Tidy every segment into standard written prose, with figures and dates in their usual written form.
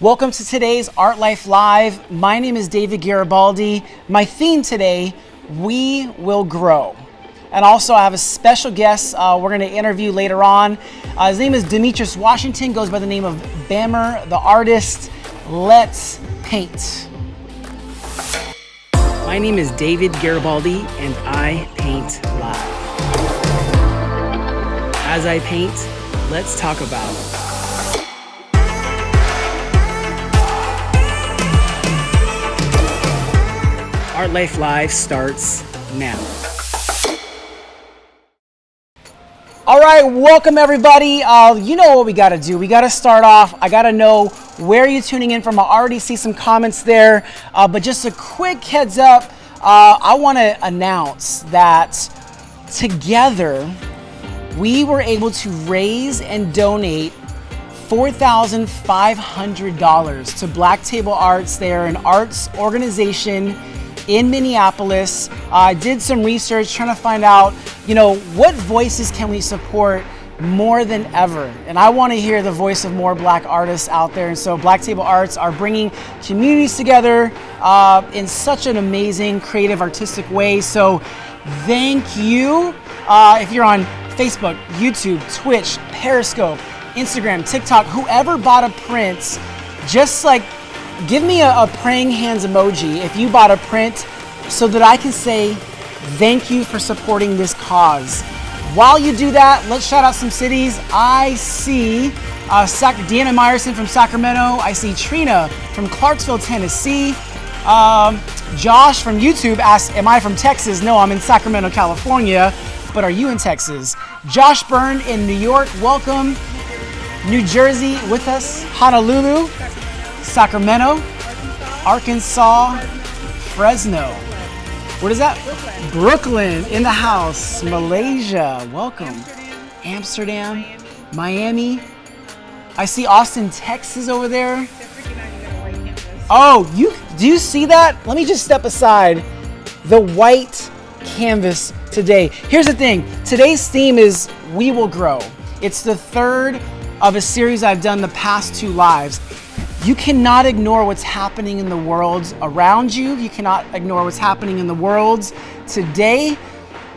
Welcome to today's Art Life Live. My name is David Garibaldi. My theme today, We Will Grow. And also I have a special guest we're going to interview later on. His name is Demetrius Washington, goes by the name of Bammer the Artist. Let's paint. My name is David Garibaldi and I paint live. As I paint, let's talk about Art Life Live starts now. All right, welcome everybody. You know what we gotta do. We gotta start off. I gotta know where you're tuning in from. I already see some comments there, but just a quick heads up. I wanna announce that together, we were able to raise and donate $4,500 to Black Table Arts. They're an arts organization in Minneapolis. I did some research trying to find out, what voices can we support more than ever? And I want to hear the voice of more Black artists out there. And so Black Table Arts are bringing communities together in such an amazing, creative, artistic way. So thank you. If you're on Facebook, YouTube, Twitch, Periscope, Instagram, TikTok, whoever bought a print, just give me a praying hands emoji if you bought a print so that I can say thank you for supporting this cause. While you do that, let's shout out some cities. I see Deanna Meyerson from Sacramento. I see Trina from Clarksville, Tennessee. Josh from YouTube asked, am I from Texas? No, I'm in Sacramento, California. But are you in Texas? Josh Byrne in New York, welcome. New Jersey with us. Honolulu. Sacramento, Arkansas, Fresno. What is that? Brooklyn in the house. Malaysia, welcome. Amsterdam, Miami. I see Austin, Texas over there. Oh, do you see that? Let me just step aside. The white canvas today. Here's the thing. Today's theme is We Will Grow. It's the third of a series I've done the past two lives. You cannot ignore what's happening in the world around you. You cannot ignore what's happening in the world today.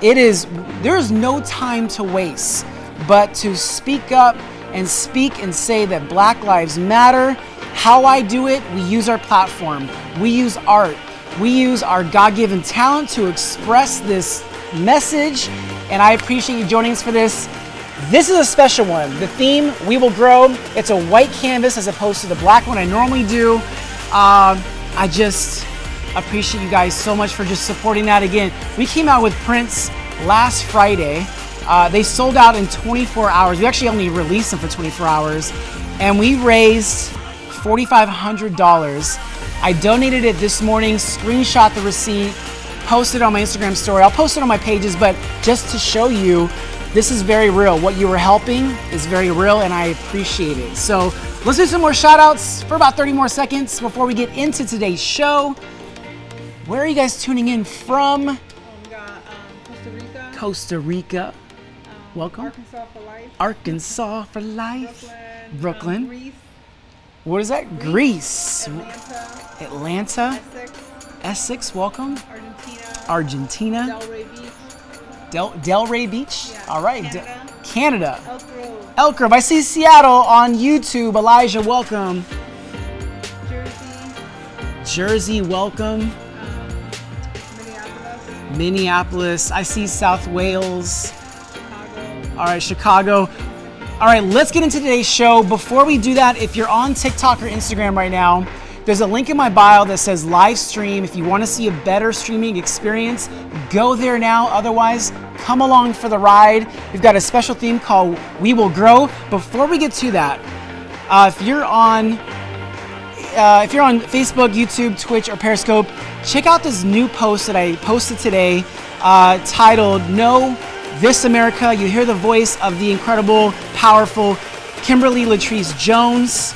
There's no time to waste, but to speak up and speak and say that Black Lives Matter. How I do it, we use our platform. We use art. We use our God-given talent to express this message, and I appreciate you joining us for this. This is a special one. The theme, We Will Grow. It's a white canvas as opposed to the black one I normally do. I just appreciate you guys so much for just supporting that. Again, we came out with prints last Friday. They sold out in 24 hours. We actually only released them for 24 hours. And we raised $4,500. I donated it this morning, screenshot the receipt, posted it on my Instagram story. I'll post it on my pages, but just to show you, this is very real. What you were helping is very real, and I appreciate it. So let's do some more shout outs for about 30 more seconds before we get into today's show. Where are you guys tuning in from? We got Costa Rica. Costa Rica. Welcome. Arkansas for life. Arkansas for life. Brooklyn. Greece. What is that? Greece. Atlanta. Atlanta. Essex. Welcome. Argentina. Argentina. Delray Beach. Delray Beach. Yeah. All right. Canada. Canada. Elk Grove. I see Seattle on YouTube. Elijah, welcome. Jersey, welcome. Minneapolis. I see South Wales. Chicago. All right, Chicago. All right, let's get into today's show. Before we do that, if you're on TikTok or Instagram right now, there's a link in my bio that says live stream. If you want to see a better streaming experience, go there now. Otherwise, come along for the ride. We've got a special theme called We Will Grow. Before we get to that, if you're on Facebook, YouTube, Twitch, or Periscope, check out this new post that I posted today titled Know This America. You hear the voice of the incredible, powerful Kimberly Latrice Jones.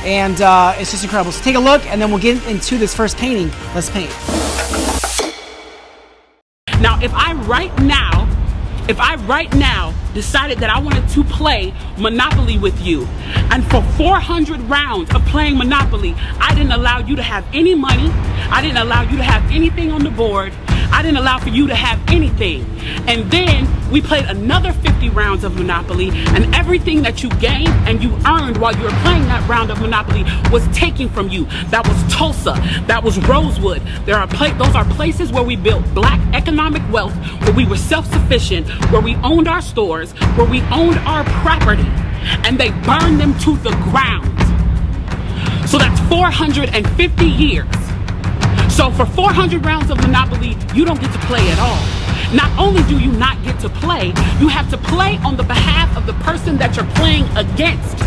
And it's just incredible. So take a look, and then we'll get into this first painting. Let's paint. Now, if I right now decided that I wanted to play Monopoly with you. And for 400 rounds of playing Monopoly, I didn't allow you to have any money. I didn't allow you to have anything on the board. I didn't allow for you to have anything. And then we played another 50 rounds of Monopoly, and everything that you gained and you earned while you were playing that round of Monopoly was taken from you. That was Tulsa. That was Rosewood. Those are places where we built black economic wealth, where we were self-sufficient, where we owned our stores, where we owned our property, and they burned them to the ground. So that's 450 years. So for 400 rounds of Monopoly, you don't get to play at all. Not only do you not get to play, you have to play on the behalf of the person that you're playing against.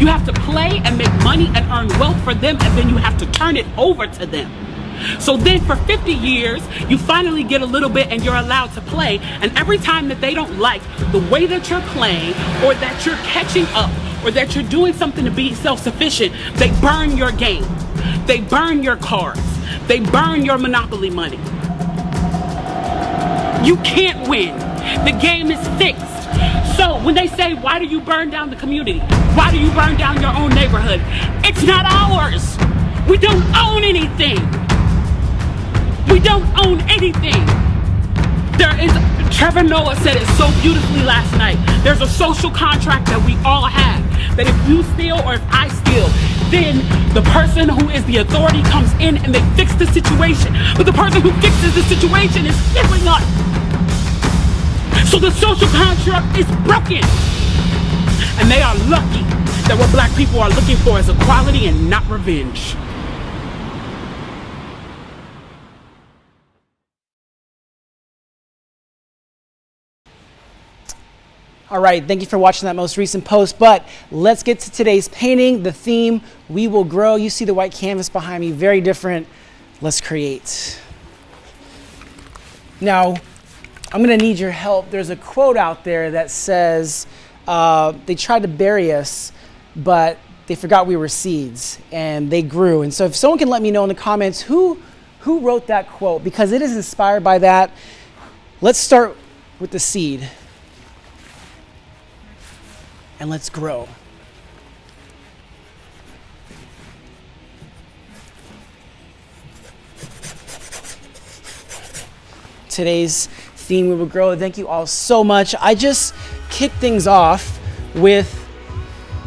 You have to play and make money and earn wealth for them, and then you have to turn it over to them. So then for 50 years, you finally get a little bit and you're allowed to play. And every time that they don't like the way that you're playing, or that you're catching up, or that you're doing something to be self-sufficient, they burn your game. They burn your cards. They burn your Monopoly money. You can't win. The game is fixed. So when they say, why do you burn down the community? Why do you burn down your own neighborhood? It's not ours. We don't own anything. We don't own anything. Trevor Noah said it so beautifully last night. There's a social contract that we all have. That if you steal or if I steal, then the person who is the authority comes in and they fix the situation. But the person who fixes the situation is stealing us. So the social contract is broken. And they are lucky that what black people are looking for is equality and not revenge. All right, thank you for watching that most recent post, but let's get to today's painting. The theme, we will grow. You see the white canvas behind me, very different. Let's create. Now, I'm gonna need your help. There's a quote out there that says, they tried to bury us, but they forgot we were seeds and they grew. And so if someone can let me know in the comments who wrote that quote, because it is inspired by that. Let's start with the seed. And let's grow. Today's theme, we will grow. Thank you all so much. I just kicked things off with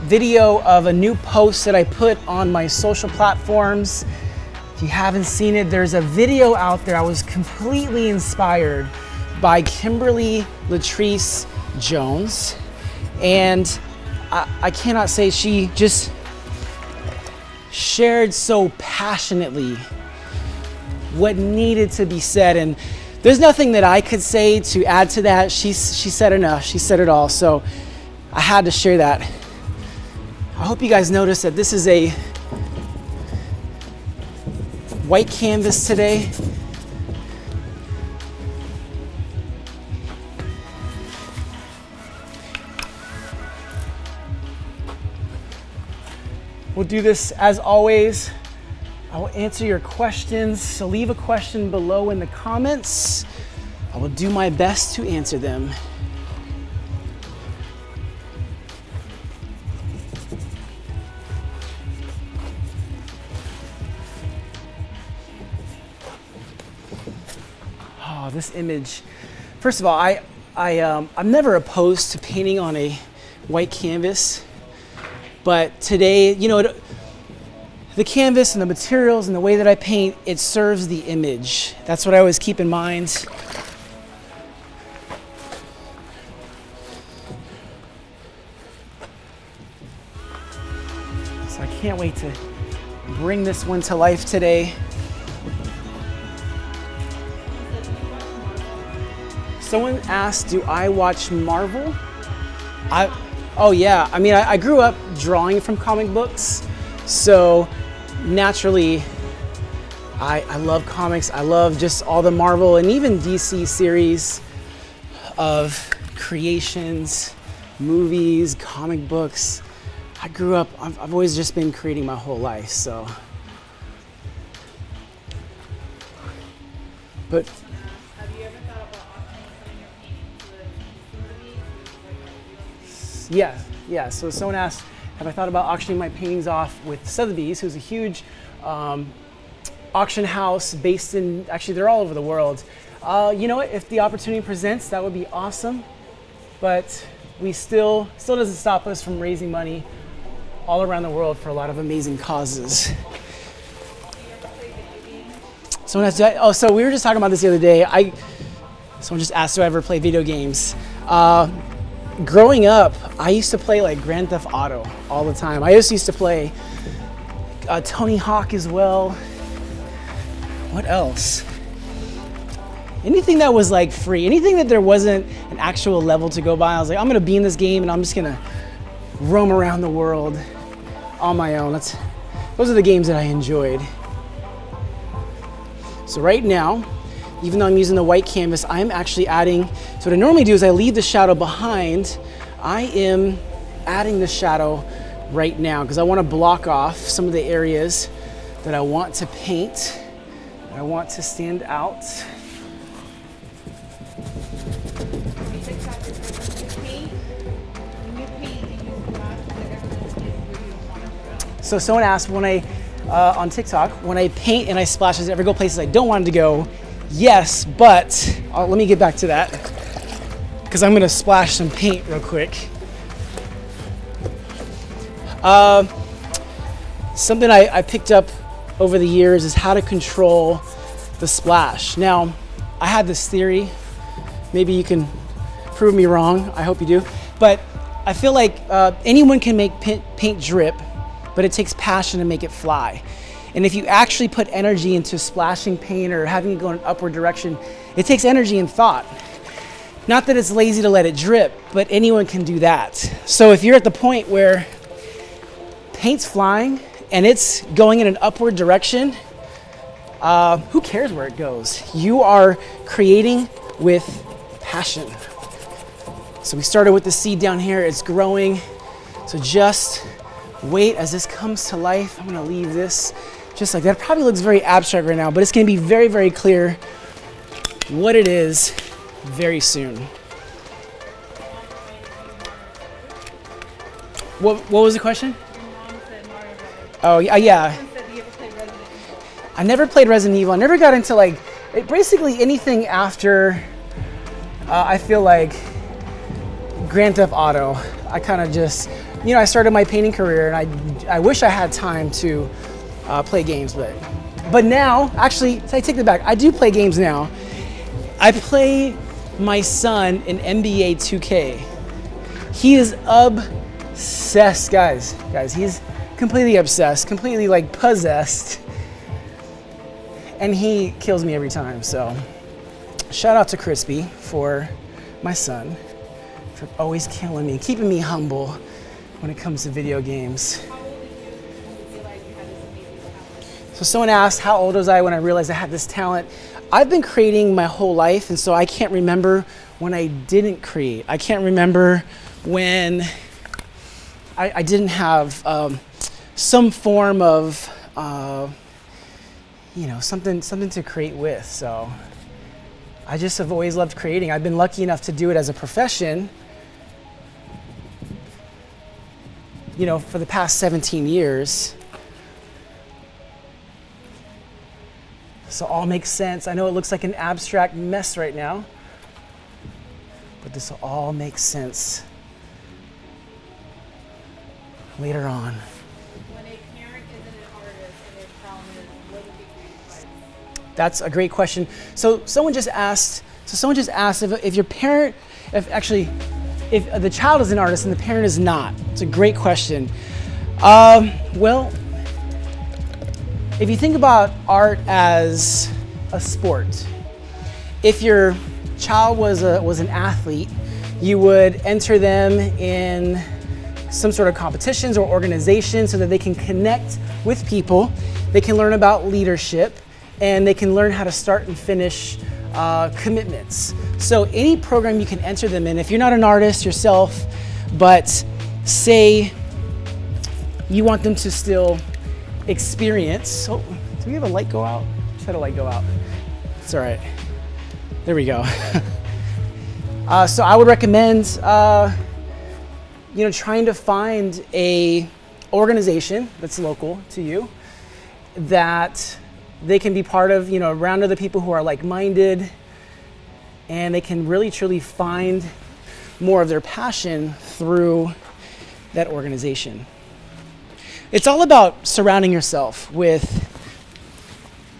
video of a new post that I put on my social platforms. If you haven't seen it, there's a video out there. I was completely inspired by Kimberly Latrice Jones. And I cannot say, she just shared so passionately what needed to be said. And there's nothing that I could say to add to that. She said enough. She said it all. So I had to share that. I hope you guys noticed that this is a white canvas today. We'll do this as always. I will answer your questions, so leave a question below in the comments. I will do my best to answer them. Oh, this image. First of all, I'm never opposed to painting on a white canvas. But today, you know, the canvas and the materials and the way that I paint, it serves the image. That's what I always keep in mind. So I can't wait to bring this one to life today. Someone asked, do I watch Marvel? Oh yeah, I mean, I grew up drawing from comic books, so naturally, I love comics. I love just all the Marvel and even DC series of creations, movies, comic books. I grew up, I've always just been creating my whole life, so. But Have you ever thought about putting your painting to the movie? Yeah. So someone asked, have I thought about auctioning my paintings off with Sotheby's, who's a huge auction house based in, actually they're all over the world. You know what, if the opportunity presents, that would be awesome. But we still doesn't stop us from raising money all around the world for a lot of amazing causes. Someone asked, so we were just talking about this the other day. Someone just asked, do I ever play video games? Growing up, I used to play like Grand Theft Auto all the time. I also used to play Tony Hawk as well. What else? Anything that was like free, anything that there wasn't an actual level to go by. I was like, I'm gonna be in this game and I'm just gonna roam around the world on my own. Those are the games that I enjoyed. So right now, even though I'm using the white canvas, I'm actually adding, so what I normally do is I leave the shadow behind. I am adding the shadow right now because I want to block off some of the areas that I want to paint, that I want to stand out. So someone asked when on TikTok, when I paint and I splash, does it ever go places I don't want it to go? Yes, but let me get back to that because I'm gonna splash some paint real quick. Something I picked up over the years is how to control the splash. Now, I had this theory, maybe you can prove me wrong, I hope you do, but I feel like anyone can make paint drip, but it takes passion to make it fly. And if you actually put energy into splashing paint or having it go in an upward direction, it takes energy and thought. Not that it's lazy to let it drip, but anyone can do that. So if you're at the point where paint's flying and it's going in an upward direction, who cares where it goes? You are creating with passion. So we started with the seed down here, it's growing. So just wait as this comes to life. I'm gonna leave this just like that. It probably looks very abstract right now, but it's gonna be very, very clear what it is very soon. What was the question? Your mom said Mario Brothers. Oh, yeah. Someone said, do you ever play Resident Evil? I never played Resident Evil. I never got into basically anything after, I feel like, Grand Theft Auto. I kind of just, I started my painting career and I wish I had time to play games, but now, actually, I take that back. I do play games now. I play my son in NBA 2K. He is obsessed, guys, he's completely obsessed, completely like possessed, and he kills me every time. So shout out to Crispy for my son for always killing me, keeping me humble when it comes to video games. How old are you when you realized you had this amazing talent? So someone asked, how old was I when I realized I had this talent? I've been creating my whole life, and so I can't remember when I didn't create. I can't remember when I didn't have some form of, something to create with. So I just have always loved creating. I've been lucky enough to do it as a profession, for the past 17 years. So all makes sense. I know it looks like an abstract mess right now, but this will all make sense later on. When a parent isn't an artist and their talent is, what would be your advice? That's a great question. So someone just asked if your parent, if the child is an artist and the parent is not. It's a great question. Well, if you think about art as a sport, if your child was an athlete, you would enter them in some sort of competitions or organizations so that they can connect with people, they can learn about leadership, and they can learn how to start and finish commitments. So any program you can enter them in, if you're not an artist yourself, but say you want them to still experience. Oh, do we have a light go out? Just had a light go out. It's all right. There we go. So I would recommend trying to find a organization that's local to you that they can be part of, around other people who are like-minded, and they can really truly find more of their passion through that organization. It's all about surrounding yourself with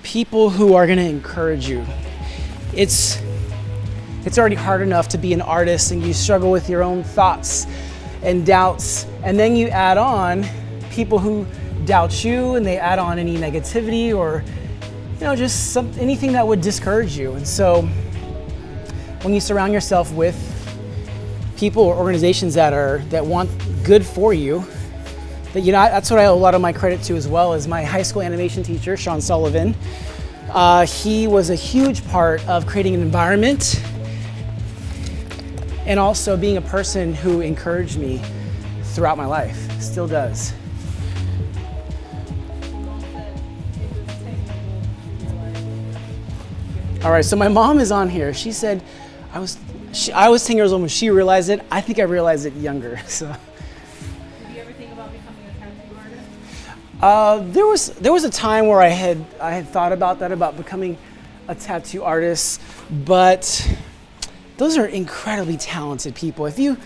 people who are going to encourage you. It's already hard enough to be an artist and you struggle with your own thoughts and doubts, and then you add on people who doubt you, and they add on any negativity or just anything that would discourage you. And so when you surround yourself with people or organizations that want good for you, that's what I owe a lot of my credit to, as well as my high school animation teacher, Sean Sullivan. He was a huge part of creating an environment and also being a person who encouraged me throughout my life, still does. All right, so my mom is on here. She said, I was 10 years old when she realized it. I think I realized it younger, so. Did you ever think about becoming a tattoo artist? There was a time where I had thought about that, about becoming a tattoo artist, but those are incredibly talented people. If you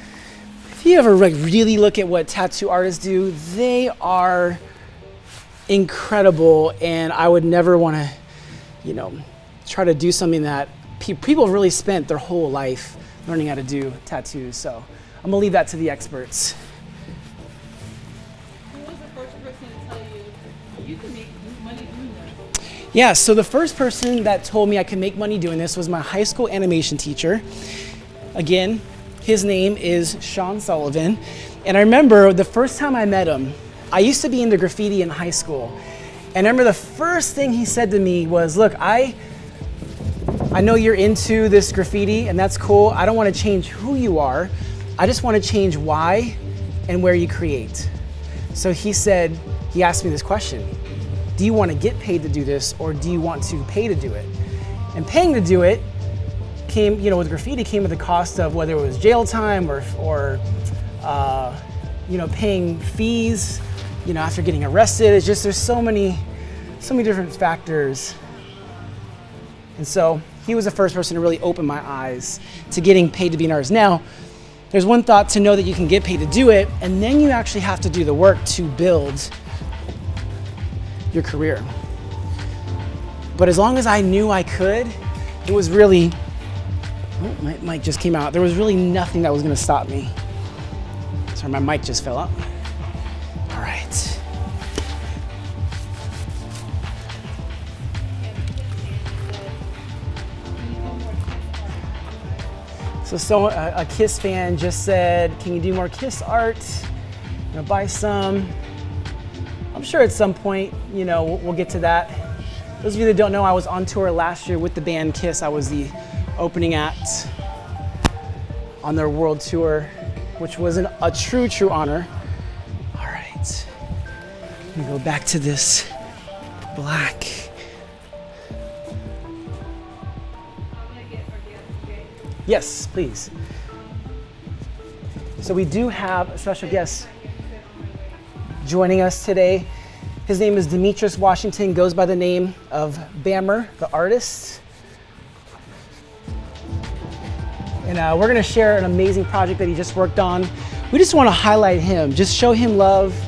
ever really look at what tattoo artists do, they are incredible, and I would never want to, try to do something that people have really spent their whole life learning how to do tattoos. So I'm gonna leave that to the experts. Who was the first person to tell you can make money doing that? Yeah, so the first person that told me I could make money doing this was my high school animation teacher. Again, his name is Sean Sullivan. And I remember the first time I met him, I used to be into graffiti in high school. And I remember the first thing he said to me was, look, I know you're into this graffiti, and that's cool. I don't want to change who you are. I just want to change why and where you create. So he asked me this question: do you want to get paid to do this, or do you want to pay to do it? And paying to do it came, with graffiti, came with the cost of whether it was jail time or paying fees, after getting arrested. It's just, there's so many different factors. And so he was the first person to really open my eyes to getting paid to be an artist. Now, there's one thought to know that you can get paid to do it, and then you actually have to do the work to build your career. But as long as I knew I could, it was really, my mic just came out. There was really nothing that was gonna stop me. Sorry, my mic just fell out. All right. So a KISS fan just said, can you do more KISS art? Buy some. I'm sure at some point, we'll get to that. Those of you that don't know, I was on tour last year with the band KISS. I was the opening act on their world tour, which was a true honor. All right, I'm gonna go back to this black. Yes, please. So we do have a special guest joining us today. His name is Demetrius Washington, goes by the name of Bammer, the artist. And we're gonna share an amazing project that he just worked on. We just wanna highlight him, just show him love.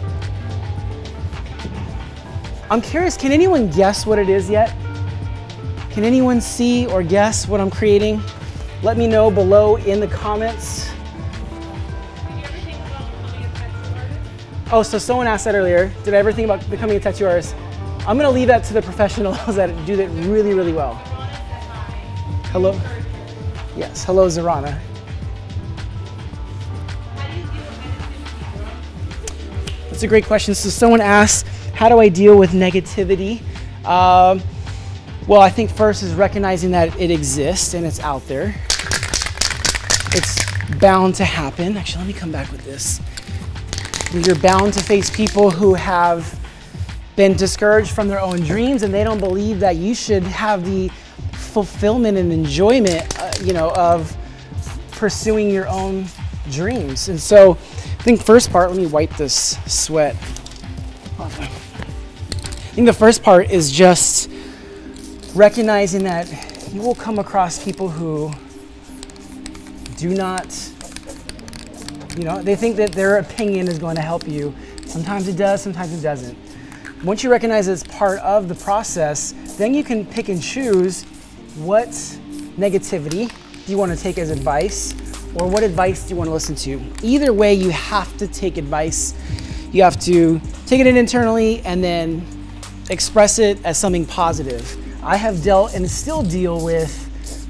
I'm curious, can anyone guess what it is yet? Can anyone see or guess what I'm creating? Let me know below in the comments. Did you ever think about becoming a tattoo artist? Oh, so someone asked that earlier. Did I ever think about becoming a tattoo artist? I'm gonna leave that to the professionals that do that really, really well. Hello. Yes, hello, Zarana. That's a great question. So someone asked, how do I deal with negativity? Well, I think first is recognizing that it exists and it's out there. It's bound to happen. Actually, let me come back with this. You're bound to face people who have been discouraged from their own dreams, and they don't believe that you should have the fulfillment and enjoyment, of pursuing your own dreams. And so think first part, let me wipe this sweat. I think the first part is just recognizing that you will come across people who do not, they think that their opinion is going to help you. Sometimes it does, sometimes it doesn't. Once you recognize it's part of the process, then you can pick and choose what negativity do you want to take as advice, or what advice do you want to listen to. Either way, you have to take advice. You have to take it in internally and then express it as something positive. I have dealt and still deal with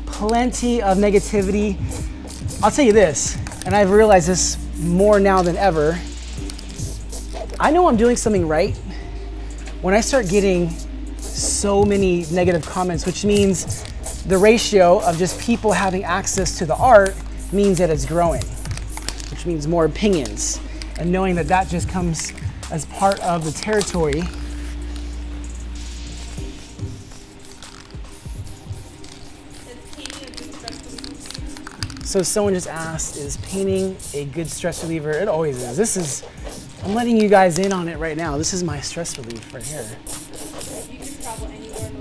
plenty of negativity. I'll tell you this, and I've realized this more now than ever. I know I'm doing something right when I start getting so many negative comments, which means the ratio of just people having access to the art means that it's growing, which means more opinions. And knowing that that just comes as part of the territory. So someone just asked, is painting a good stress reliever? It always is. I'm letting you guys in on it right now. This is my stress relief right here. You can travel anywhere in the world,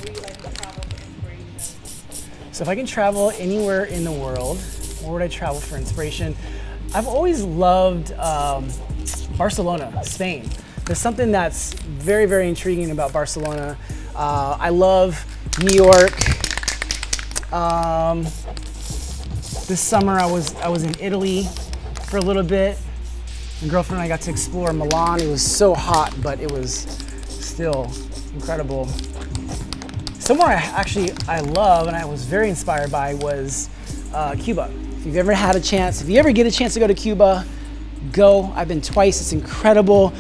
or where you like to travel for inspiration. So if I can travel anywhere in the world, where would I travel for inspiration? I've always loved Barcelona, Spain. There's something that's very, very intriguing about Barcelona. I love New York. This summer I was in Italy for a little bit. My girlfriend and I got to explore Milan. It was so hot, but it was still incredible. Somewhere I love and I was very inspired by was Cuba. If you've ever had a chance, if you ever get a chance to go to Cuba, go. I've been twice, it's incredible.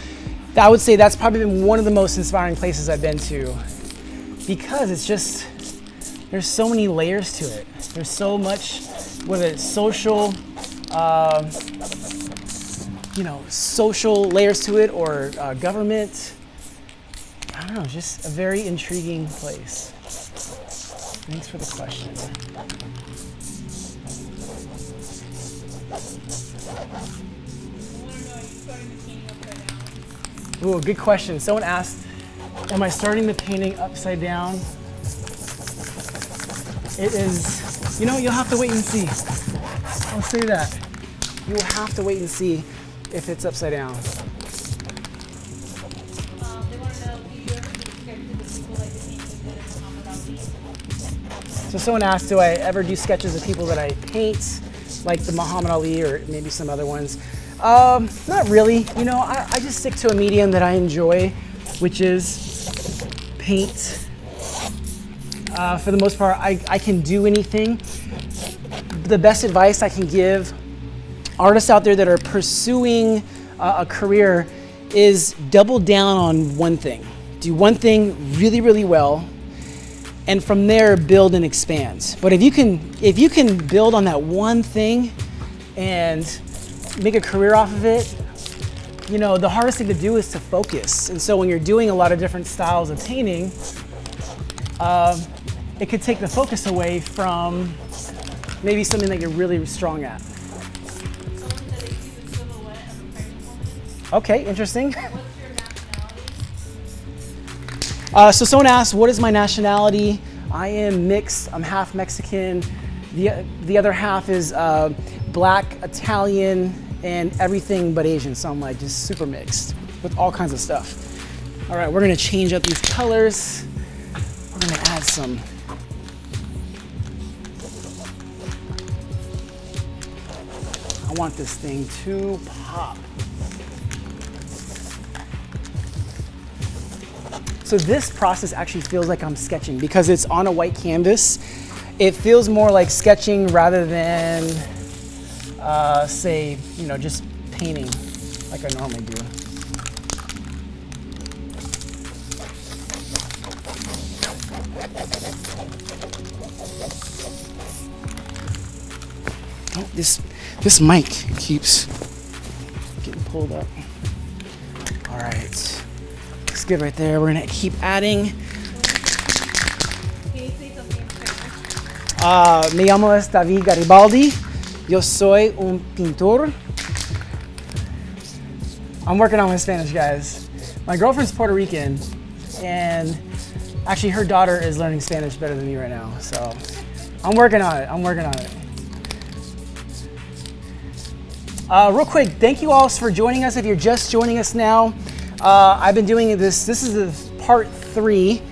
I would say that's probably been one of the most inspiring places I've been to, because it's just, there's so many layers to it. There's so much, whether it's social, social layers to it, or government. I don't know, just a very intriguing place. Thanks for the question. Ooh, good question. Someone asked, am I starting the painting upside down? It is, you'll have to wait and see. I'll say that. You will have to wait and see if it's upside down. They want to know, do you ever do sketches of people like the painting you did of Muhammad Ali? So someone asked, do I ever do sketches of people that I paint, like the Muhammad Ali or maybe some other ones? Not really. I just stick to a medium that I enjoy, which is paint. For the most part, I can do anything. The best advice I can give artists out there that are pursuing a career is double down on one thing. Do one thing really, really well, and from there build and expand. But if you can build on that one thing and make a career off of it, the hardest thing to do is to focus. And so when you're doing a lot of different styles of painting, it could take the focus away from maybe something that you're really strong at. Someone said they use a silhouette of a pregnant woman. Okay, interesting. What's your nationality? So someone asked, what is my nationality? I am mixed. I'm half Mexican. The other half is Black, Italian, and everything but Asian. So I'm like just super mixed with all kinds of stuff. All right, we're gonna change up these colors. We're gonna add some. I want this thing to pop. So this process actually feels like I'm sketching because it's on a white canvas. It feels more like sketching rather than, say, just painting like I normally do. Oh, this mic keeps getting pulled up. All right. Looks good right there. We're gonna keep adding. Can you say something in Spanish? Me llamo David Garibaldi. Yo soy un pintor. I'm working on my Spanish, guys. My girlfriend's Puerto Rican, and actually her daughter is learning Spanish better than me right now. So I'm working on it. I'm working on it. Real quick, thank you all for joining us. If you're just joining us now, I've been doing this. This is the part 3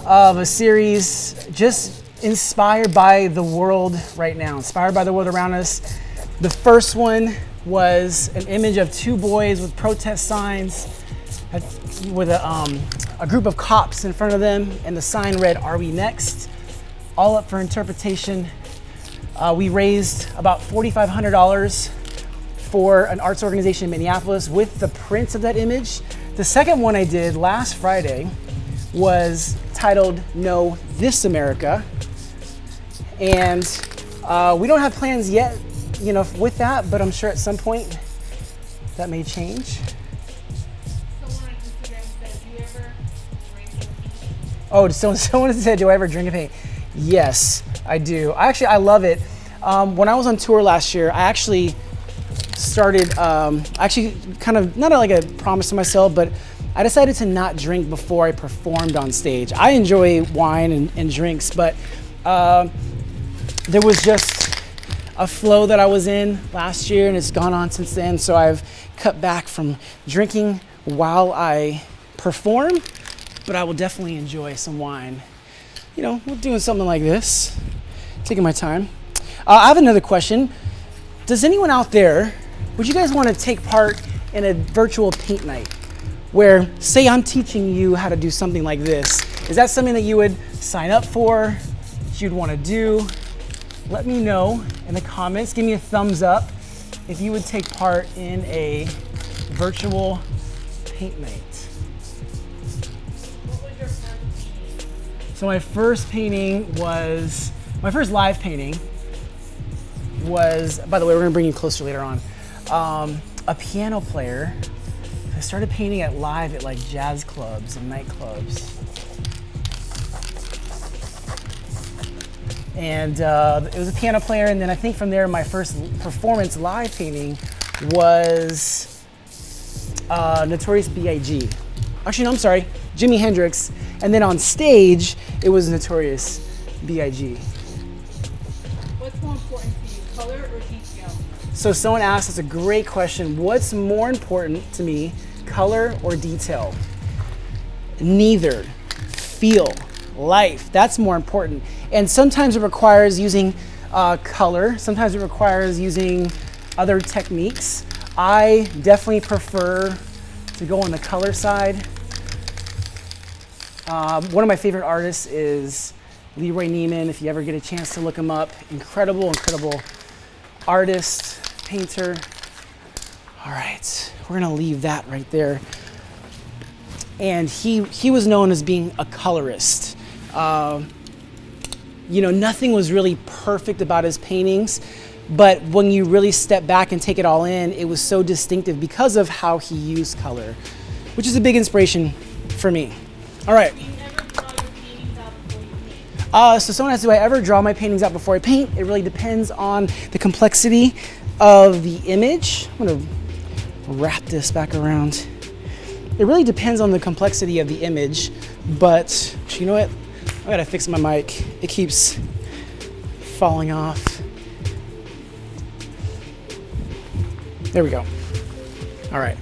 of a series just inspired by the world right now, inspired by the world around us. The first one was an image of 2 boys with protest signs with a group of cops in front of them, and the sign read, "Are we next?" All up for interpretation. We raised about $4,500 for an arts organization in Minneapolis with the prints of that image. The second one I did last Friday was titled "Know This America," and we don't have plans yet, with that, but I'm sure at some point that may change. Someone on Instagram said, "Do you ever drink your paint?" Oh, someone said, "Do I ever drink a paint?" Yes, I do. I love it. When I was on tour last year, I actually started, kind of, not like a promise to myself, but I decided to not drink before I performed on stage. I enjoy wine and drinks, but there was just a flow that I was in last year, and it's gone on since then, so I've cut back from drinking while I perform, but I will definitely enjoy some wine. We're doing something like this, taking my time. I have another question. Does anyone out there, would you guys want to take part in a virtual paint night where, say I'm teaching you how to do something like this? Is that something that you would sign up for, that you'd want to do? Let me know in the comments. Give me a thumbs up if you would take part in a virtual paint night. What was your first painting? So my first live painting was, by the way, we're gonna bring you closer later on, a piano player. I started painting live at like jazz clubs and nightclubs. And it was a piano player, and then I think from there my first performance live painting was Notorious B.I.G. Actually, no, I'm sorry, Jimi Hendrix. And then on stage, it was Notorious B.I.G. What's more important to you, color or detail? So someone asked, it's a great question, what's more important to me, color or detail? Neither. Feel, life, that's more important. And sometimes it requires using color, sometimes it requires using other techniques. I definitely prefer to go on the color side. One of my favorite artists is Leroy Neiman. If you ever get a chance to look him up, incredible artist, painter. All right, we're gonna leave that right there. And he was known as being a colorist. Nothing was really perfect about his paintings, but when you really step back and take it all in, it was so distinctive because of how he used color, which is a big inspiration for me. All right. Do you ever draw your paintings out before you paint? So someone asked, do I ever draw my paintings out before I paint? It really depends on the complexity of the image. I'm gonna wrap this back around. It really depends on the complexity of the image, but you know what? I gotta fix my mic. It keeps falling off. There we go. All right.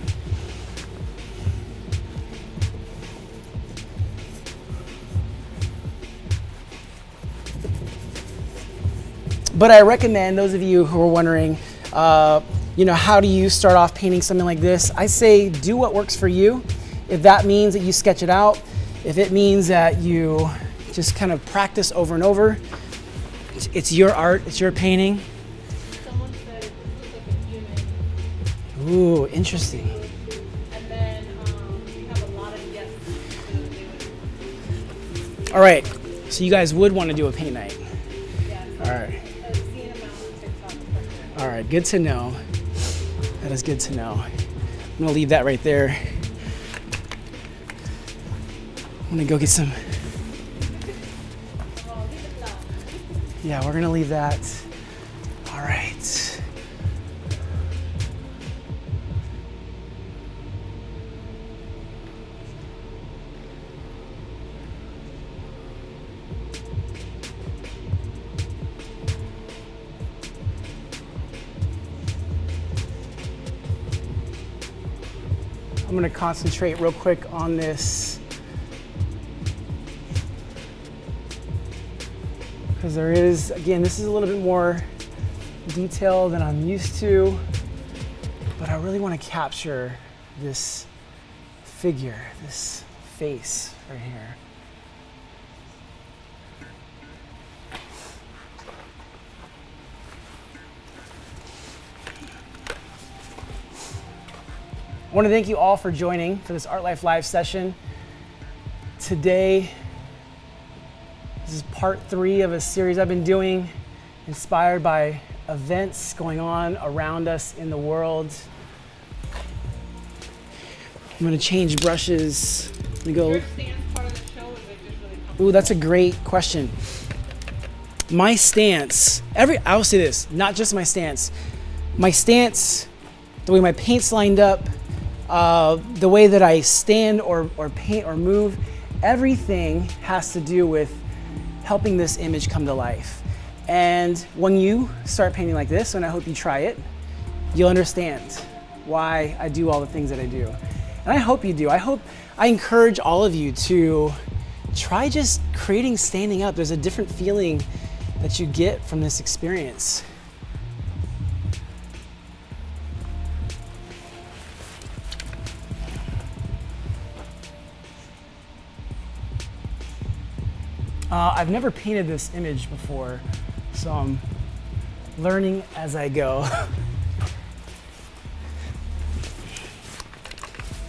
But I recommend those of you who are wondering, how do you start off painting something like this? I say do what works for you. If that means that you sketch it out, if it means that you just kind of practice over and over, it's your art, it's your painting. Someone said it looks like a human. Ooh, interesting. And then we have a lot of yes. All right, so you guys would want to do a paint night. Yes. All right. I've seen them on TikTok. For sure. All right, good to know. That is good to know. I'm gonna leave that right there. I'm gonna go get some. Yeah, we're gonna leave that. All right. I'm gonna concentrate real quick on this, because there is, again, this is a little bit more detail than I'm used to, but I really want to capture this figure, this face right here. I want to thank you all for joining for this Art Life Live session. Today, this is part 3 of a series I've been doing, inspired by events going on around us in the world. I'm going to change brushes. Let me go. Your stance part of the show, is it just really comfortable? Ooh, that's a great question. My stance, I will say this, not just my stance, the way my paint's lined up, the way that I stand or paint or move, everything has to do with helping this image come to life. And when you start painting like this, and I hope you try it, you'll understand why I do all the things that I do. And I hope you do. I encourage all of you to try just creating standing up. There's a different feeling that you get from this experience. I've never painted this image before, so I'm learning as I go.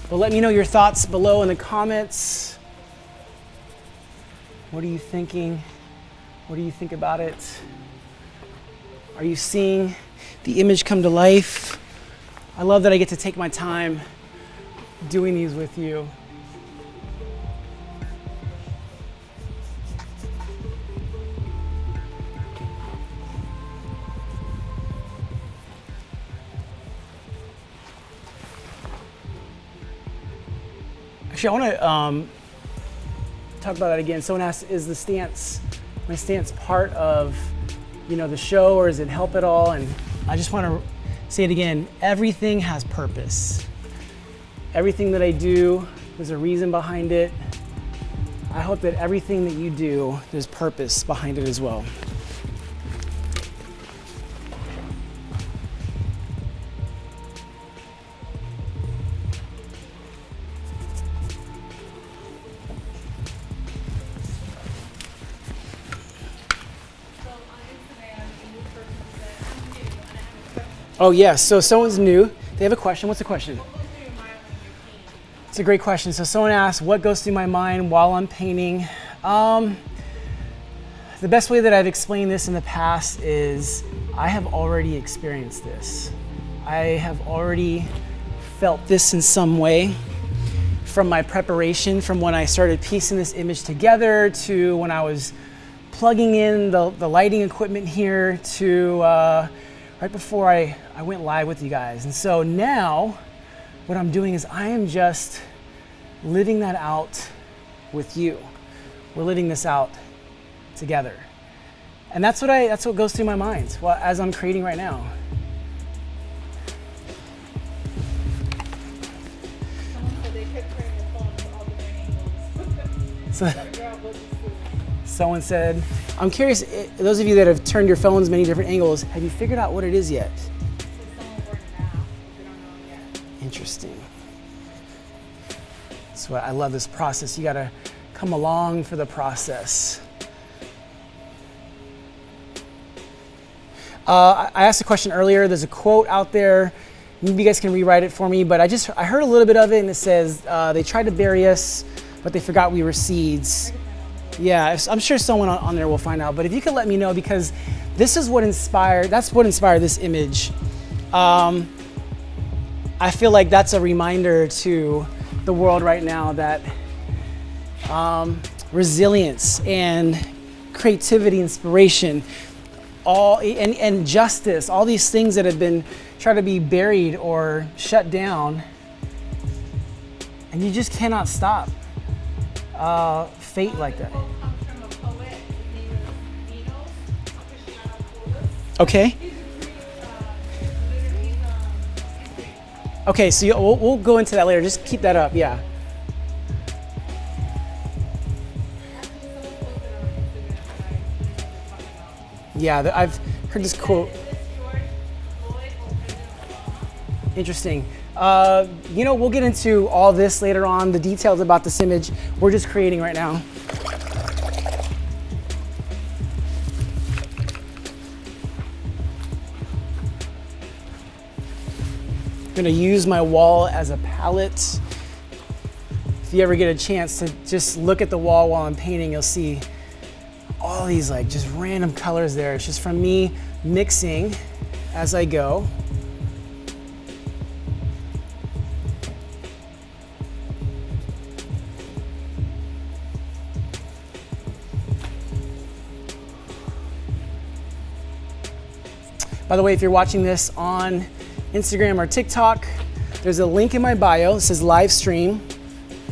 But let me know your thoughts below in the comments. What are you thinking? What do you think about it? Are you seeing the image come to life? I love that I get to take my time doing these with you. Actually, I want to talk about that again. Someone asked, is my stance part of, the show, or does it help at all? And I just want to say it again. Everything has purpose. Everything that I do, there's a reason behind it. I hope that everything that you do, there's purpose behind it as well. Oh yes, so someone's new. They have a question. What's the question? It's a great question. So someone asked, what goes through my mind while I'm painting? The best way that I've explained this in the past is I have already experienced this. I have already felt this in some way, from my preparation, from when I started piecing this image together, to when I was plugging in the lighting equipment here, to right before I went live with you guys. And so now what I'm doing is I am just living that out with you. We're living this out together. And that's what goes through my mind as I'm creating right now. Someone said they kept turning their phone to all different angles. Someone said, I'm curious, those of you that have turned your phones many different angles, have you figured out what it is yet? Interesting. That's what I love, this process. You gotta come along for the process. I asked a question earlier. There's a quote out there. Maybe you guys can rewrite it for me, but I heard a little bit of it, and it says, they tried to bury us, but they forgot we were seeds. Yeah, I'm sure someone on there will find out, but if you could let me know, because that's what inspired this image. I feel like that's a reminder to the world right now that resilience and creativity, inspiration, and justice, all these things that have been tried to be buried or shut down, and you just cannot stop fate like that. He's Okay. Okay, so we'll go into that later. Just keep that up, yeah. Yeah, I've heard this quote. Interesting. You know, we'll get into all this later on, the details about this image. We're just creating right now. I'm gonna use my wall as a palette. If you ever get a chance to just look at the wall while I'm painting, you'll see all these like just random colors there. It's just from me mixing as I go. By the way, if you're watching this on Instagram or TikTok, there's a link in my bio. It says live stream,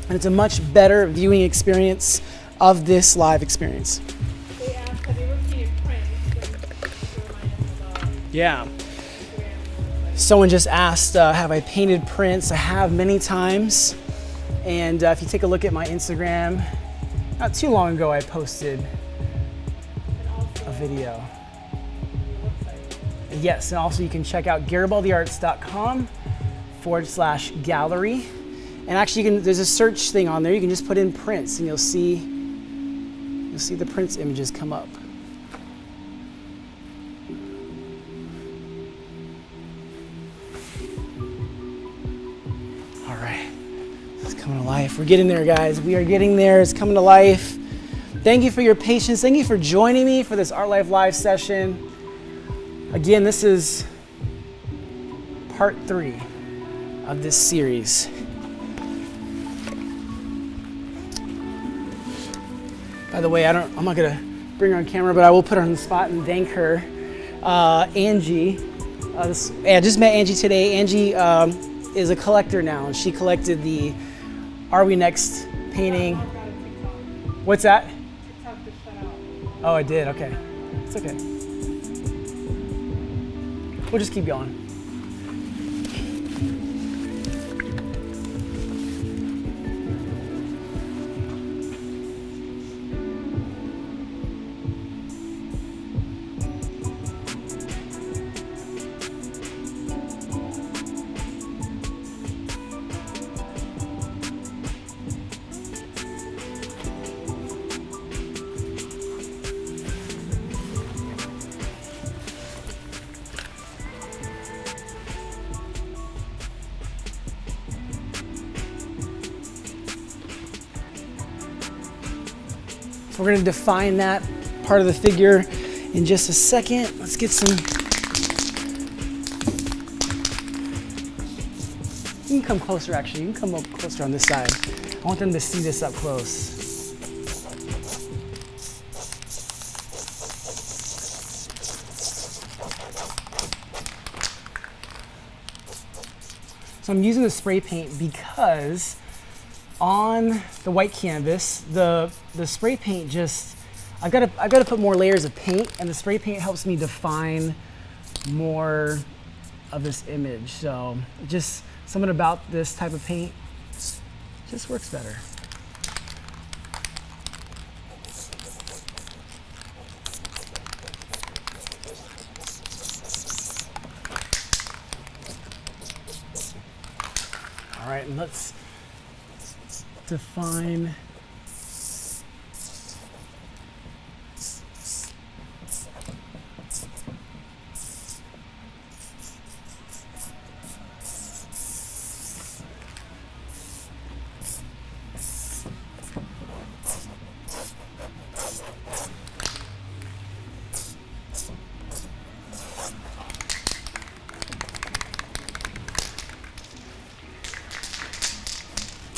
and it's a much better viewing experience of this live experience. They asked, have you ever painted prints? To remind us about Yeah. Instagram. Someone just asked, have I painted prints? I have many times. And if you take a look at my Instagram, not too long ago I posted And also a video. your website. Yes, and also you can check out garibaldiarts.com/gallery. And actually there's a search thing on there. You can just put in prints and you'll see the prints images come up. All right, it's coming to life. We're getting there, guys. We are getting there. It's coming to life. Thank you for your patience. Thank you for joining me for this Art Life Live session. Again, this is part 3 of this series. By the way, I'm not gonna bring her on camera, but I will put her on the spot and thank her. Angie, I just met Angie today. Angie is a collector now, and she collected the Are We Next painting. I've got a TikTok. What's that? TikTok to shut out. Oh, I did, okay. It's okay. We'll just keep going. So we're gonna define that part of the figure in just a second. Let's get some, you can come closer actually, you can come up closer on this side. I want them to see this up close. So I'm using the spray paint because on the white canvas, the spray paint just, I've got to put more layers of paint, and the spray paint helps me define more of this image. So just something about this type of paint just works better. All right, and let's define.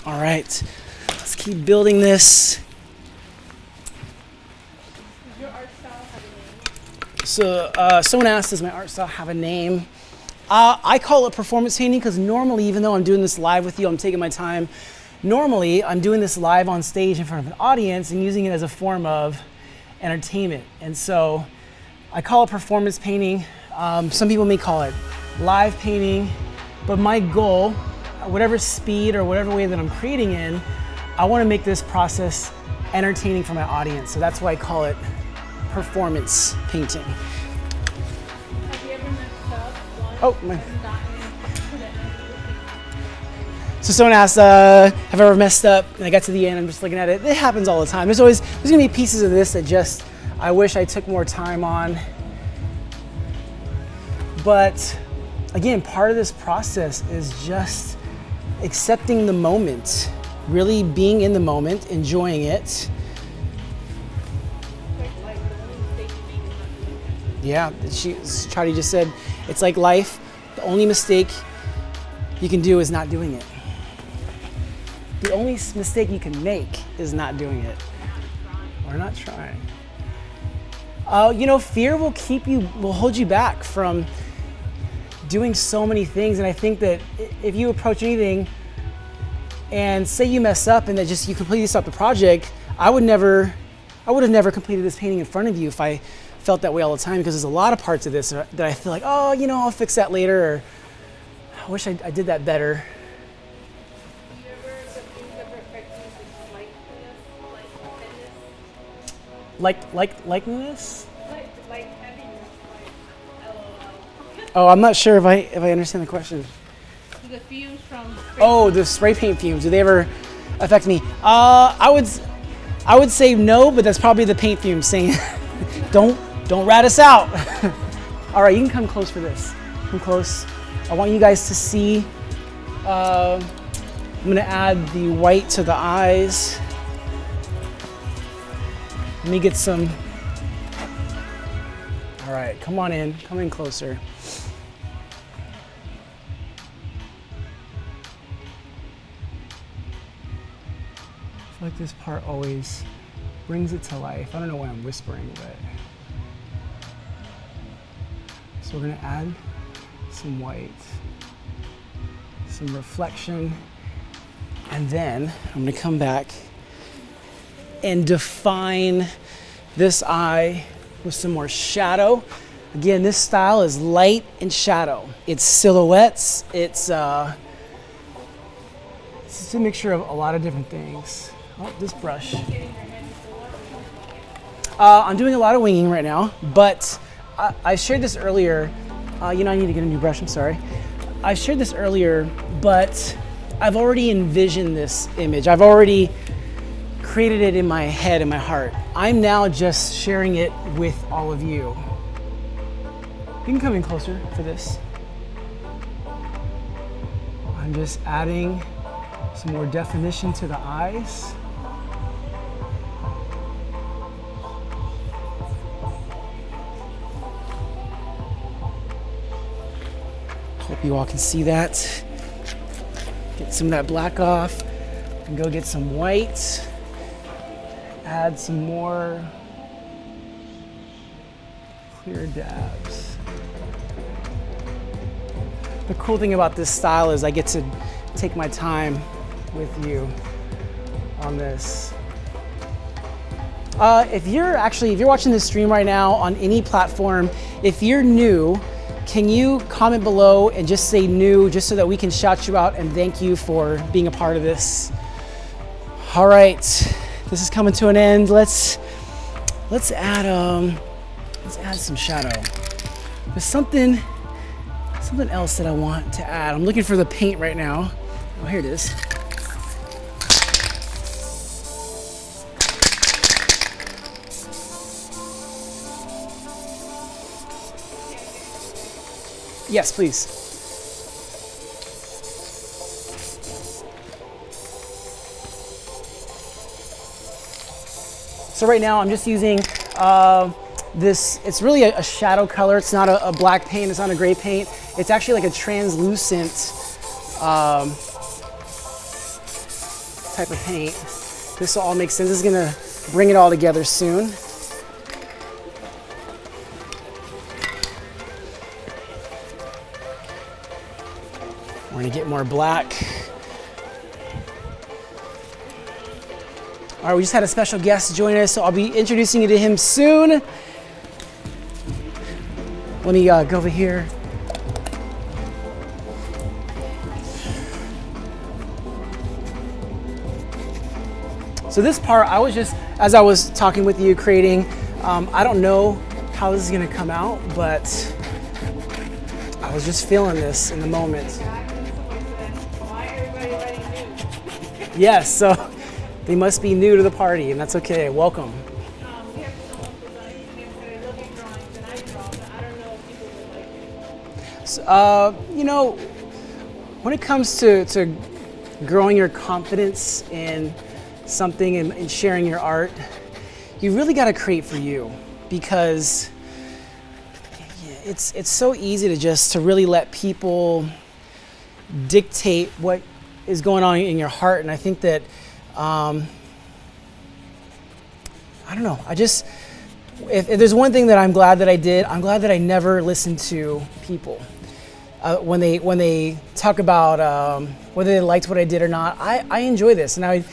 All right, let's keep building this. Does your art style have a name? So someone asked, does my art style have a name? I call it performance painting because normally, even though I'm doing this live with you, I'm taking my time. Normally, I'm doing this live on stage in front of an audience and using it as a form of entertainment. And so I call it performance painting. Some people may call it live painting. But my goal, whatever speed or whatever way that I'm creating in, I want to make this process entertaining for my audience. So that's why I call it performance painting. Have you ever messed up once Oh, my. and gotten to the end of the painting? So someone asked, have I ever messed up? And I got to the end, I'm just looking at it. It happens all the time. There's gonna be pieces of this that just, I wish I took more time on. But again, part of this process is just accepting the moment, really being in the moment, enjoying it. Like the only mistake you make is not doing it. Yeah, Charlie just said, it's like life. The only mistake you can do is not doing it. The only mistake you can make is not doing it or not trying. Fear will hold you back from doing so many things. And I think that if you approach anything and say you mess up and that just you completely stop the project, I would have never completed this painting in front of you if I felt that way all the time, because there's a lot of parts of this that I feel like, I'll fix that later, or I wish I did that better. Do you ever confuse the perfectionist with Likeness? like heaviness, LOL. Oh, I'm not sure if I understand the question. The fumes from Oh, the spray paint fumes, do they ever affect me? I would say no, but that's probably the paint fumes saying, don't rat us out. All right, you can come close for this. Come close. I want you guys to see. I'm gonna add the white to the eyes. Let me get some. All right, come on in. Come in closer. I feel like this part always brings it to life. I don't know why I'm whispering, but. So we're gonna add some white, some reflection, and then I'm gonna come back and define this eye with some more shadow. Again, this style is light and shadow. It's silhouettes, it's a mixture of a lot of different things. Oh, this brush. I'm doing a lot of winging right now, but I shared this earlier. I need to get a new brush, I'm sorry. I shared this earlier, but I've already envisioned this image. I've already created it in my head, in my heart. I'm now just sharing it with all of you. You can come in closer for this. I'm just adding some more definition to the eyes. Hope you all can see that. Get some of that black off and go get some white. Add some more clear dabs. The cool thing about this style is I get to take my time with you on this. If you're watching this stream right now on any platform, if you're new, can you comment below and just say new, just so that we can shout you out and thank you for being a part of this? All right, this is coming to an end. Let's add some shadow. There's something else that I want to add. I'm looking for the paint right now. Oh, here it is. Yes, please. So right now I'm just using this. It's really a shadow color. It's not a black paint. It's not a gray paint. It's actually like a translucent type of paint. This will all make sense. This is gonna bring it all together soon. We're gonna get more black. All right, we just had a special guest join us, so I'll be introducing you to him soon. Let me go over here. So this part, I was just, as I was talking with you, creating, I don't know how this is gonna come out, but I was just feeling this in the moment. Why everybody already knew? Yes, so they must be new to the party, and that's okay. Welcome. We have someone designing things that I look at drawings and I draw, but I don't know if people would like it. You know, when it comes to growing your confidence in something and sharing your art, you really got to create for you, because it's so easy to really let people dictate what is going on in your heart. And I think that I don't know, if there's one thing that I'm glad that I did, I'm glad that I never listened to people when they talk about whether they liked what I did or not. I enjoy this, and I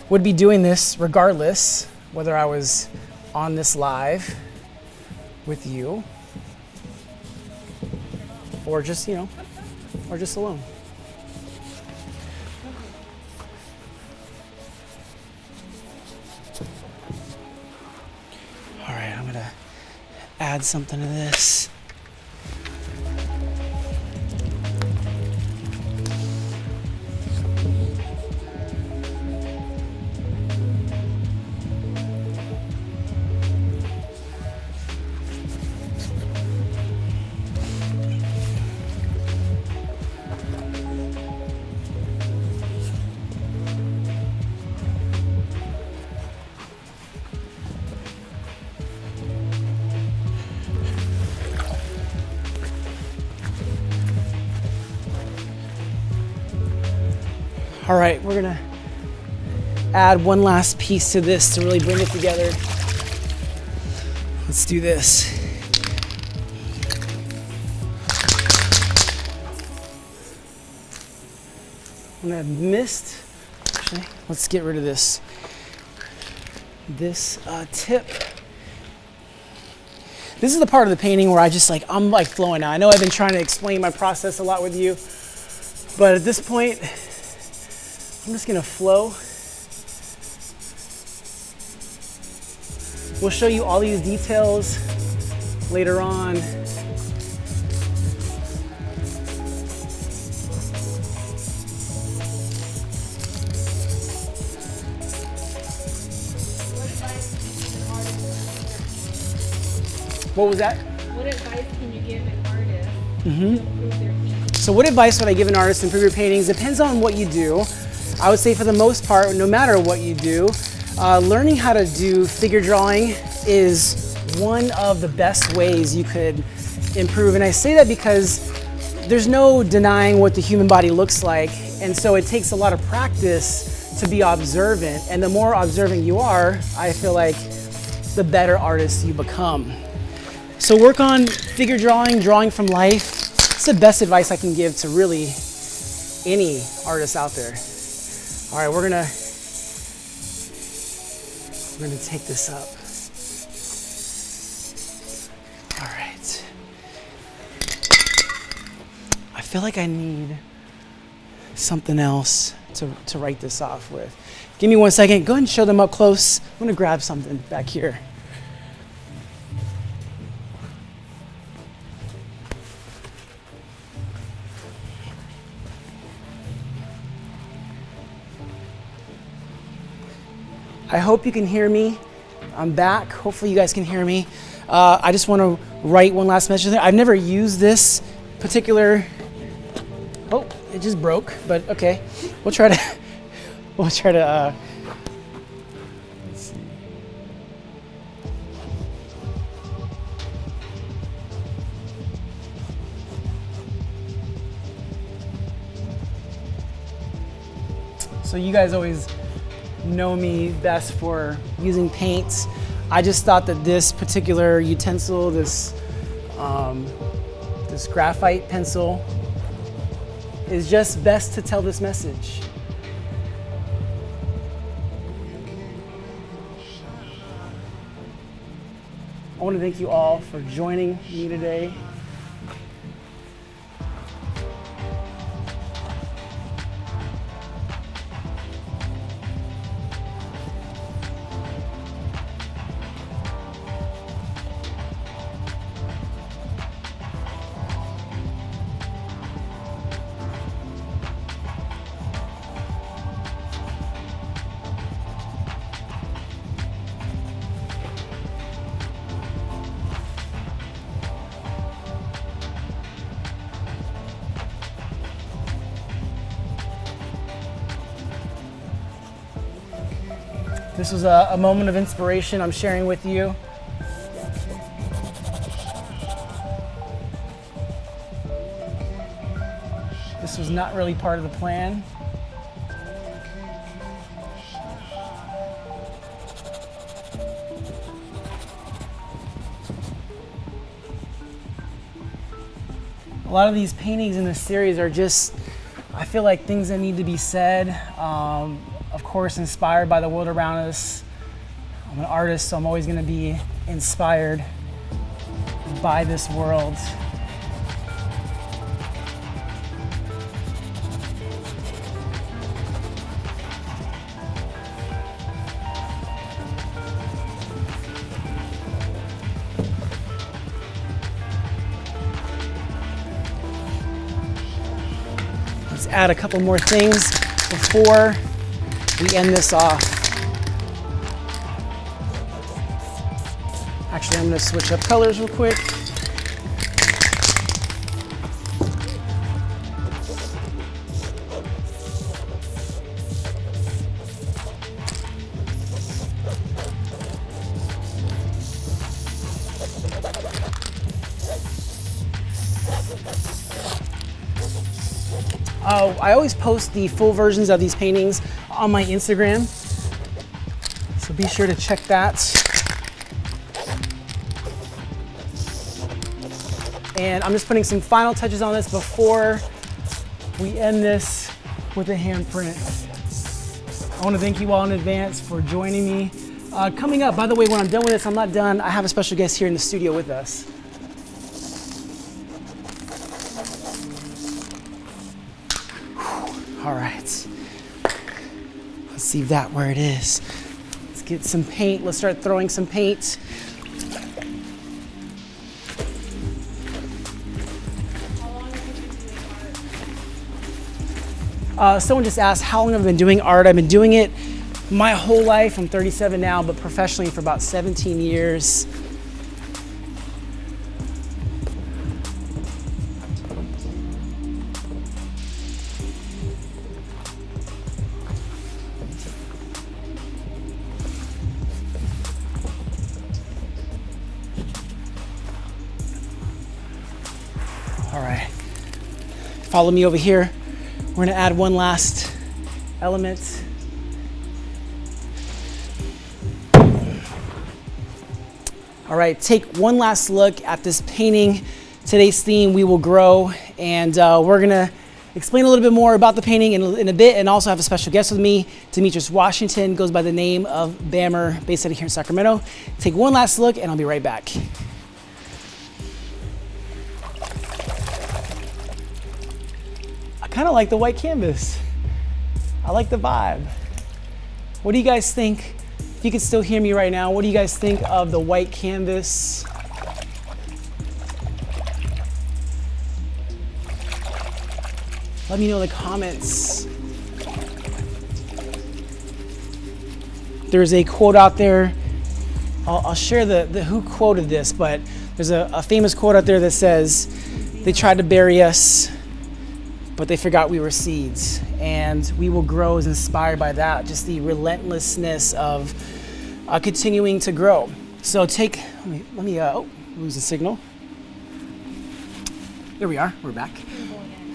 would be doing this regardless whether I was on this live with you or just, or just alone. All right, I'm gonna add something to this. All right, we're gonna add one last piece to this to really bring it together. Let's do this. I'm gonna mist. Actually, let's get rid of this tip. This is the part of the painting where I'm flowing now. I know I've been trying to explain my process a lot with you, but at this point, I'm just gonna flow. We'll show you all these details later on. What was that? What advice can you give an artist to improve their painting? So what advice would I give an artist to improve your paintings? Depends on what you do. I would say for the most part, no matter what you do, learning how to do figure drawing is one of the best ways you could improve. And I say that because there's no denying what the human body looks like. And so it takes a lot of practice to be observant. And the more observant you are, I feel like the better artist you become. So work on figure drawing from life. It's the best advice I can give to really any artist out there. All right, we're gonna take this up. All right. I feel like I need something else to write this off with. Give me 1 second. Go ahead and show them up close. I'm gonna grab something back here. I hope you can hear me. I'm back. Hopefully you guys can hear me. I just want to write one last message there. I've never used this particular, oh, it just broke, but okay. We'll try to, let's see. So you guys always know me best for using paints. I just thought that this particular utensil, this graphite pencil, is just best to tell this message. I want to thank you all for joining me today. This was a moment of inspiration I'm sharing with you. This was not really part of the plan. A lot of these paintings in this series are just, I feel like, things that need to be said. Of course, inspired by the world around us. I'm an artist, so I'm always going to be inspired by this world. Let's add a couple more things before we end this off. Actually, I'm going to switch up colors real quick. I always post the full versions of these paintings on my Instagram, so be sure to check that. And I'm just putting some final touches on this before we end this with a handprint. I want to thank you all in advance for joining me. Coming up, by the way, when I'm done with this, I'm not done. I have a special guest here in the studio with us. All right, let's see that where it is. Let's get some paint. Let's start throwing some paint. Someone just asked how long I've been doing art. I've been doing it my whole life. I'm 37 now, but professionally for about 17 years. All right, follow me over here. We're gonna add one last element. All right, take one last look at this painting. Today's theme, We Will Grow, and we're gonna explain a little bit more about the painting in a bit, and also have a special guest with me, Demetrius Washington, goes by the name of Bammer, based out of here in Sacramento. Take one last look, and I'll be right back. I kind of like the white canvas. I like the vibe. What do you guys think? If you can still hear me right now, what do you guys think of the white canvas? Let me know in the comments. There's a quote out there. I'll share the who quoted this, but there's a famous quote out there that says, "They tried to bury us, but they forgot we were seeds." And We Will Grow is inspired by that, just the relentlessness of continuing to grow. So let me lose the signal. There we are, we're back.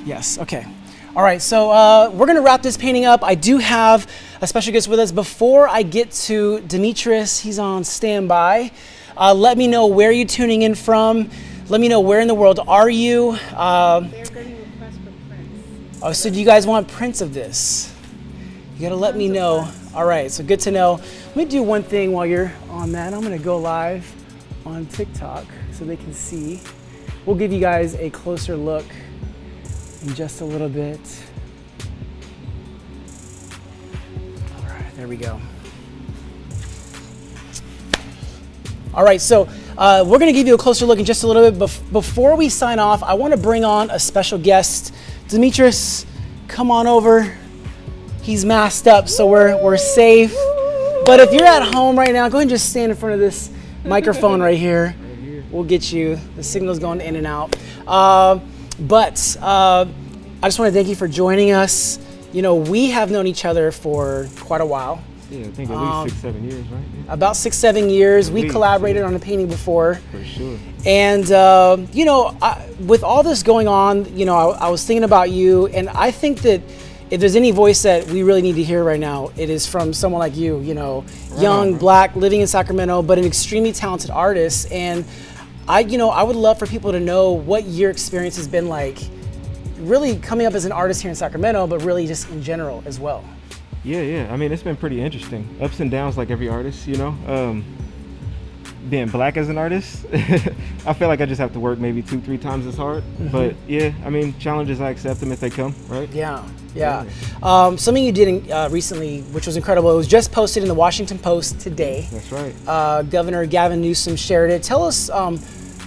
Yes, okay. All right, so we're gonna wrap this painting up. I do have a special guest with us. Before I get to Demetrius, he's on standby. Let me know where you're tuning in from. Let me know where in the world are you. Oh, so do you guys want prints of this? You gotta let me know. All right, so good to know. Let me do one thing while you're on that. I'm gonna go live on TikTok so they can see. We'll give you guys a closer look in just a little bit. All right, there we go. All right, so we're gonna give you a closer look in just a little bit. Before we sign off, I wanna bring on a special guest. Demetrius, come on over. He's masked up, so we're safe. But if you're at home right now, go ahead and just stand in front of this microphone right here. We'll get you. The signal's going in and out. But I just want to thank you for joining us. You know, we have known each other for quite a while. Yeah, I think at least 6-7 years, right? Yeah. About 6-7 years. We least, collaborated yeah. on a painting before. For sure. And, you know, with all this going on, you know, I was thinking about you, and I think that if there's any voice that we really need to hear right now, it is from someone like you know, young, black, living in Sacramento, but an extremely talented artist. And I would love for people to know what your experience has been like, really coming up as an artist here in Sacramento, but really just in general as well. Yeah. I mean, it's been pretty interesting. Ups and downs like every artist, you know. Being black as an artist, I feel like I just have to work maybe 2-3 times as hard. But yeah, I mean, challenges, I accept them if they come, right? Yeah. Something you did recently, which was incredible, it was just posted in the Washington Post today. That's right. Governor Gavin Newsom shared it. Tell us,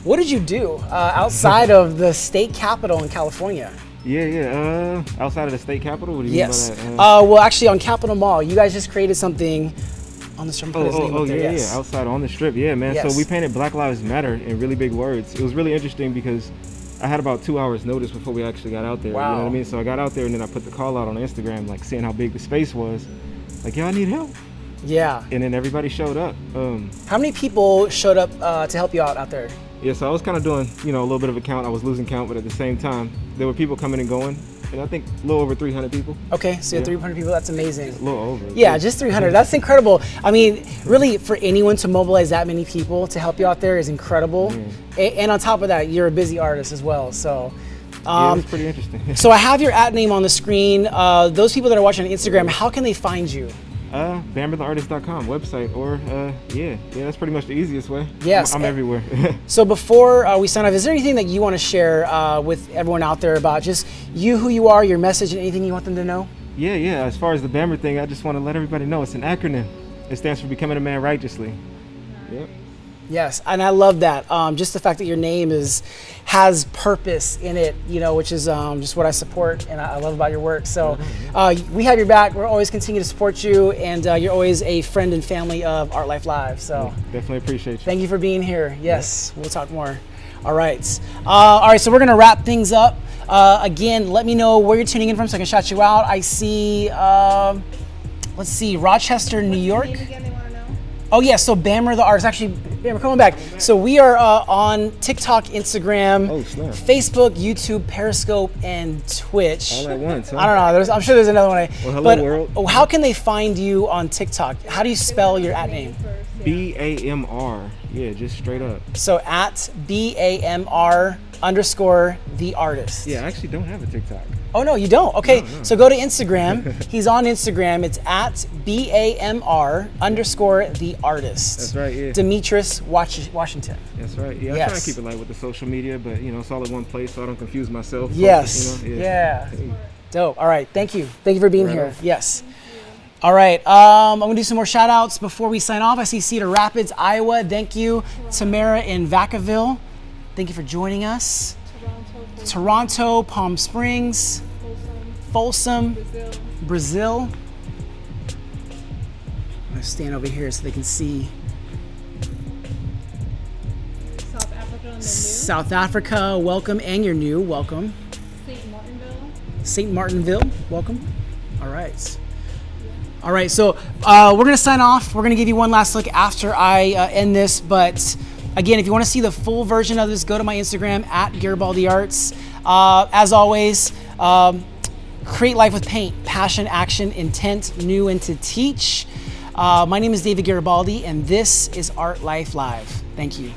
what did you do outside of the state capitol in California? Yeah. Outside of the state capitol, what do you mean by that? Well, actually, on Capitol Mall, you guys just created something on the strip. Outside on the strip, yeah, man. Yes. So we painted Black Lives Matter in really big words. It was really interesting because I had about 2 hours notice before we actually got out there. Wow. You know what I mean? So I got out there and then I put the call out on Instagram, like seeing how big the space was. Like, y'all need help. Yeah. And then everybody showed up. How many people showed up to help you out there? Yeah, so I was kind of doing, you know, a little bit of a count. I was losing count, but at the same time, there were people coming and going. And I think a little over 300 people. Okay, so you had 300 people. That's amazing. A little over. Yeah, just 300. That's incredible. I mean, really, for anyone to mobilize that many people to help you out there is incredible. And on top of that, you're a busy artist as well. So, yeah, it's pretty interesting. So I have your @ on the screen. Those people that are watching on Instagram, how can they find you? BambertheArtist.com website, or yeah, that's pretty much the easiest way. Yes, I'm everywhere. So before we sign off, is there anything that you want to share with everyone out there about just you, who you are, your message, and anything you want them to know? Yeah. As far as the Bamber thing, I just want to let everybody know it's an acronym. It stands for Becoming a Man Righteously. Yep. Yes, and I love that. Just the fact that your name has purpose in it, you know, which is just what I support and I love about your work. So we have your back. We'll always continue to support you, and you're always a friend and family of Art Life Live. So definitely appreciate you. Thank you for being here. Yes, We'll talk more. All right. So we're gonna wrap things up. Again, let me know where you're tuning in from so I can shout you out. I see. Let's see, Rochester, New York. Oh yeah, so Bamber the Artist. Actually, Bamber, come on back. So we are on TikTok, Instagram, Facebook, YouTube, Periscope, and Twitch. All at once, huh? I don't know. I'm sure there's another one. Well, hello, world. How can they find you on TikTok? How do you spell your @name? BAMR. Yeah, just straight up. So @BAMR _ the artist. Yeah, I actually don't have a TikTok. Oh no, you don't? Okay, No. So go to Instagram. He's on Instagram. It's @BAMR _ the artist. That's right, yeah. Demetrius Washington. That's right. Yeah, I try and keep it light with the social media, but you know, it's all at one place so I don't confuse myself. Yes. You know? Yeah. Hey. Dope. All right. Thank you. Thank you for being here. on. Yes. All right. I'm gonna do some more shout outs before we sign off. I see Cedar Rapids, Iowa. Thank you. Tamara in Vacaville. Thank you for joining us. Toronto, Palm Springs, Folsom, Brazil. I'm gonna stand over here so they can see. South Africa and the South Africa, welcome, and you're new, welcome. new. St. Martinville. St. Martinville, welcome. All right. All right, so we're gonna sign off. We're gonna give you one last look after I end this, but again, if you wanna see the full version of this, go to my Instagram @GaribaldiArts. As always, create life with paint, passion, action, intent, new and to teach. My name is David Garibaldi, and this is Art Life Live. Thank you.